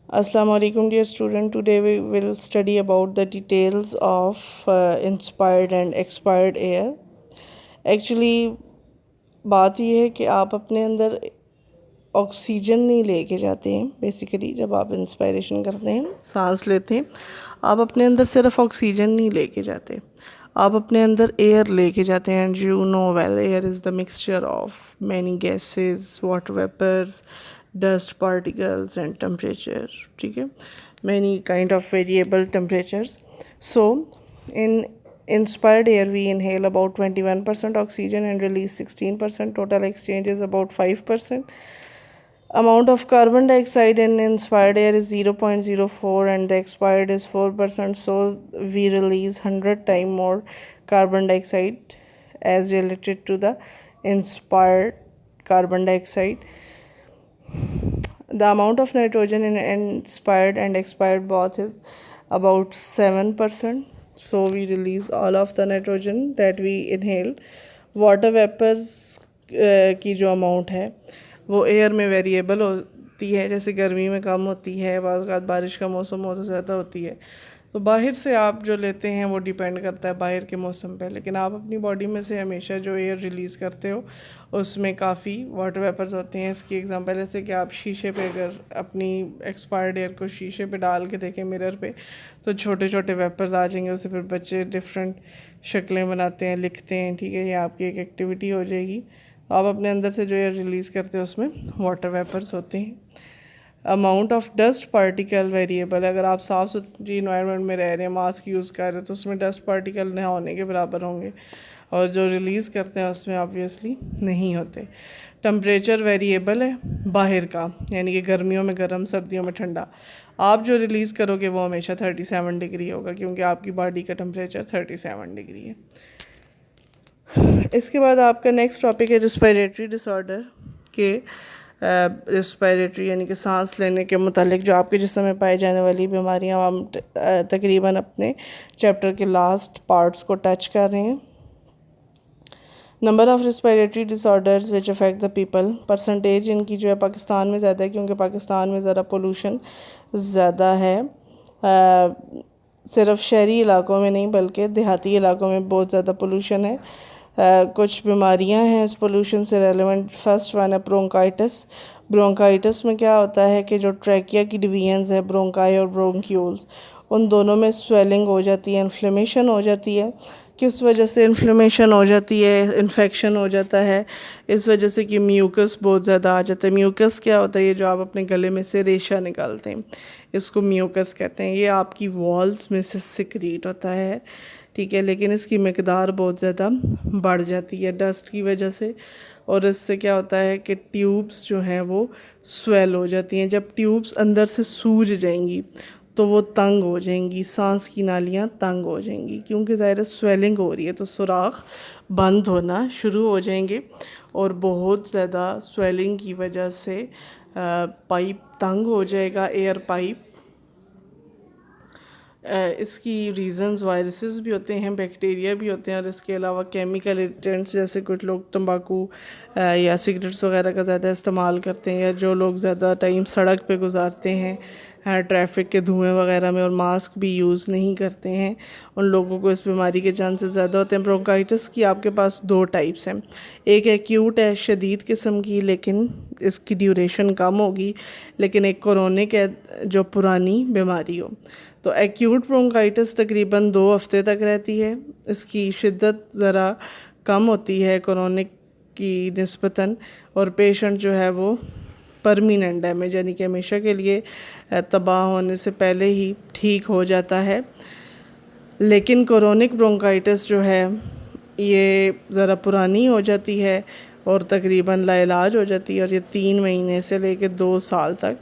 Assalamu alaikum dear student. Today we will study about the details of inspired and expired air. Actually बात ये है कि आप अपने अंदर ऑक्सीजन नहीं लेके जाते हैं. बेसिकली जब आप इंस्पायरेशन करते हैं, सांस लेते हैं, आप अपने अंदर सिर्फ ऑक्सीजन नहीं लेके जाते, आप अपने अंदर एयर लेके जाते हैं. And you know well, air is the mixture of many gases, water vapours, dust particles and temperature. ठीक है, many kind of variable temperatures. So in inspired air we inhale about 21% oxygen and release 16%. Total exchange is about 5%. Amount of carbon dioxide in inspired air is 0.04 and the expired is 4%. So we release 100 times more carbon dioxide as related to the inspired carbon dioxide. The amount of nitrogen in inspired and expired both is about 7%. So we release all of the nitrogen that we inhale. Water vapors की जो amount है वो air में variable होती है. जैसे गर्मी में कम होती है, बाद बारिश का मौसम हो तो ज़्यादा होती है. तो बाहर से आप जो लेते हैं वो डिपेंड करता है बाहर के मौसम पे, लेकिन आप अपनी बॉडी में से हमेशा जो एयर रिलीज़ करते हो उसमें काफ़ी वाटर वेपर्स होते हैं. इसकी एग्जांपल ऐसे कि आप शीशे पे अगर अपनी एक्सपायर्ड एयर को शीशे पे डाल के देखें मिरर पे, तो छोटे छोटे वेपर्स आ जाएंगे. उससे फिर बच्चे डिफरेंट शक्लें बनाते हैं, लिखते हैं. ठीक है, ये आपकी एक एक्टिविटी हो जाएगी. आप अपने अंदर से जो एयर रिलीज़ करते हो उसमें वाटर वेपर्स होते हैं. Amount of dust particle variable. अगर आप साफ़ सुथरी इन्वायरमेंट में रह रहे हैं, मास्क यूज़ कर रहे हैं, तो उसमें डस्ट पार्टिकल न होने के बराबर होंगे, और जो रिलीज़ करते हैं उसमें ऑब्वियसली नहीं होते. टेम्परेचर वेरिएबल है बाहर का, यानी कि गर्मियों में गर्म, सर्दियों में ठंडा. आप जो रिलीज़ करोगे वो हमेशा 37 डिग्री होगा, क्योंकि आपकी बॉडी का टेम्परेचर 37 डिग्री है. इसके बाद आपका नेक्स्ट टॉपिक है रिस्पायरेटरी डिसऑर्डर के. रिस्पायरेटरी यानी कि सांस लेने के मुतालिक जो आपके जिस्म में पाई जाने वाली बीमारियां, हम तकरीबन अपने चैप्टर के लास्ट पार्ट्स को टच कर रहे हैं. Number of respiratory disorders which affect the people. Percentage इनकी जो है पाकिस्तान में ज़्यादा है, क्योंकि पाकिस्तान में ज़रा पोल्यूशन ज़्यादा है. सिर्फ शहरी इलाकों में नहीं बल्कि देहाती इलाकों में बहुत ज़्यादा पोल्यूशन है. कुछ बीमारियां हैं इस पोल्यूशन से रेलेवेंट. फर्स्ट वन है ब्रोंकाइटिस. ब्रोंकाइटिस में क्या होता है कि जो ट्रैकिया की डिवीजन्स है, ब्रोंकाई और ब्रोंक्यूल्स, उन दोनों में स्वेलिंग हो जाती है, इन्फ्लेमेशन हो जाती है. किस वजह से इन्फ्लेमेशन हो जाती है? इन्फेक्शन हो जाता है इस वजह से कि म्यूकस बहुत ज़्यादा आ जाता है. म्यूकस क्या होता है? ये जो आप अपने गले में से रेशा निकालते हैं, इसको म्यूकस कहते हैं. ये आपकी वॉल्स में से सिक्रीट होता है, ठीक है, लेकिन इसकी मकदार बहुत ज़्यादा बढ़ जाती है डस्ट की वजह से. और इससे क्या होता है कि ट्यूब्स जो हैं वो स्वेल हो जाती हैं. जब ट्यूब्स अंदर से सूज जाएंगी तो वो तंग हो जाएंगी, सांस की नालियाँ तंग हो जाएंगी, क्योंकि ज़ाहिर स्वेलिंग हो रही है तो सुराख बंद होना शुरू हो जाएंगे. और बहुत ज़्यादा स्वेलिंग की वजह से पाइप तंग हो जाएगा, एयर पाइप. इसकी रीज़न्स वायरसेस भी होते हैं, बैक्टीरिया भी होते हैं, और इसके अलावा केमिकल इरिटेंट्स, जैसे कुछ लोग तंबाकू या सिगरेट्स वगैरह का ज़्यादा इस्तेमाल करते हैं, या जो लोग ज़्यादा टाइम सड़क पे गुजारते हैं ट्रैफिक के धुएं वगैरह में और मास्क भी यूज़ नहीं करते हैं, उन लोगों को इस बीमारी के चांसेस ज़्यादा होते हैं. ब्रोंकाइटिस की आपके पास दो टाइप्स हैं. एक एक्यूट है, शदीद किस्म की, लेकिन इसकी ड्यूरेशन कम होगी. लेकिन एक क्रोनिक है, जो पुरानी बीमारी हो. तो एक्यूट ब्रोंकाइटिस तकरीबन 2 हफ़्ते तक रहती है. इसकी शिद्दत ज़रा कम होती है क्रोनिक की निस्बतन, और पेशेंट जो है वो परमानेंट डैमेज यानी कि हमेशा के लिए तबाह होने से पहले ही ठीक हो जाता है. लेकिन क्रोनिक ब्रोंकाइटिस जो है ये ज़रा पुरानी हो जाती है और तकरीबन लाइलाज हो जाती है, और ये 3 महीने से लेकर 2 साल तक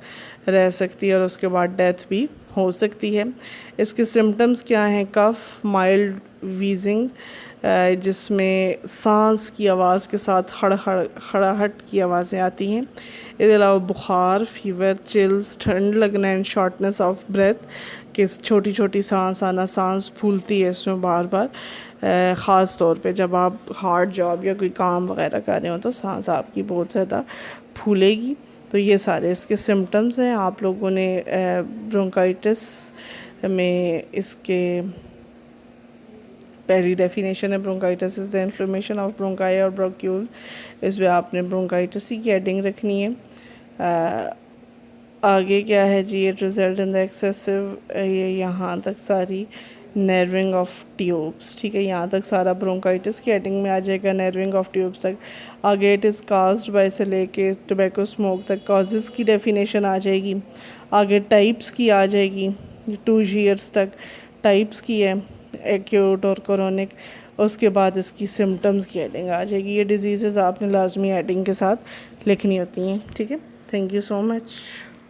रह सकती है, और उसके बाद डेथ भी हो सकती है. इसके सिम्टम्स क्या हैं? कफ़, माइल्ड वीजिंग जिसमें सांस की आवाज़ के साथ खड़ाहट की आवाज़ें आती हैं. इसके अलावा बुखार, फीवर, चिल्स, ठंड लगना एंड शॉर्टनेस ऑफ ब्रेथ, कि छोटी छोटी सांस आना, सांस फूलती है इसमें बार बार. ख़ास तौर पे जब आप हार्ड जॉब या कोई काम वगैरह कर रहे हो तो सांस आपकी बहुत ज़्यादा फूलेगी. تو یہ سارے اس کے سمٹمز ہیں. آپ لوگوں نے برونکائٹس میں اس کے پہلی ڈیفینیشن ہے bronchitis is the inflammation of bronchi اور برونکیول. اس میں آپ نے برونکائٹس ہی کی ایڈنگ رکھنی ہے. آگے کیا ہے جی؟ It result in the excessive, یہاں تک ساری نیرونگ آف ٹیوبس. ٹھیک ہے، یہاں تک سارا برونکائٹس کی ایڈنگ میں آ جائے گا، نیرونگ آف ٹیوبس تک. آگے اٹ از کازڈ بائی سے لے کے ٹوبیکو اسموک تک کازز کی ڈیفینیشن آ جائے گی. آگے ٹائپس کی آ جائے گی، 2 years تک ٹائپس کی ہے، ایکیوٹ اور کرونک. اس کے بعد اس کی سمٹمز کی ایڈنگ آ جائے گی. یہ ڈیزیزز آپ نے لازمی ایڈنگ کے ساتھ لکھنی ہوتی ہیں. ٹھیک ہے، تھینک یو سو مچ.